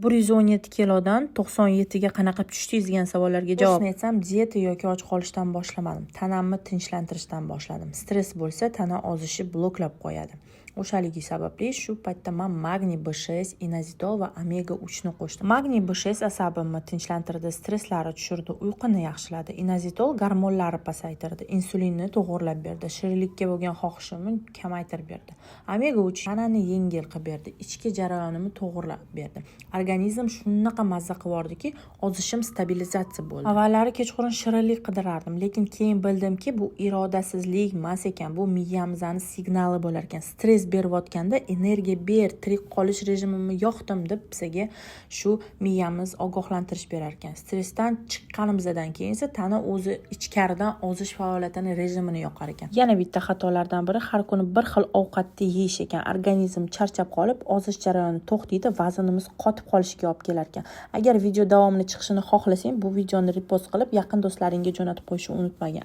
117 kilodan 97 ga qanaqa tushdingiz degan savollarga javob. Aytsam, dieta yoki och qolishdan boshlamadim. Tanamni tinchlantirishdan boshladim. Stress bo'lsa, tana ozishi bloklab qo'yadi. O'shaligi sababli shu paytda men magniy B6, inazitol va omega 3 ni qo'shdim. Magniy B6 asabimni tinchlantirdi, stresslari tushirdi, uyquni yaxshiladi. Inazitol gormonlarni pasaytirdi, insulinni to'g'irlab berdi, shirinlikka bo'lgan xohishimni kamaytirib berdi. Omega 3 tanani yengil qilib berdi, ichki jarayonimni to'g'irlab berdi. Organizm shunaqa mazza qilibordiki, ozishim stabilizatsiya bo'ldi. Avvallari kechqurun shirinlik qidirardim, lekin keyin bildimki, bu irodasizlik emas ekan, bu miyamizning signali bo'lar ekan. Stress berayotganda energiya ber, tirik qolish rejimimni yoqdim deb bizga shu miyamiz ogohlantirish berar ekan. Stressdan chiqqanimizdan keyin esa tana o'zi ichkaridan ozish faoliyatini rejimini yoqar ekan. Yana bitta xatolardan biri har kuni bir xil ovqatni yeyish ekan. Organizm charchab qolib, ozish jarayoni to'xtaydi, vaznimiz qotib qolishiga olib kelar ekan. Agar video davomli chiqishini xohlasang, bu videoni repost qilib, yaqin do'stlaringga jo'natib qo'yishni unutmagin.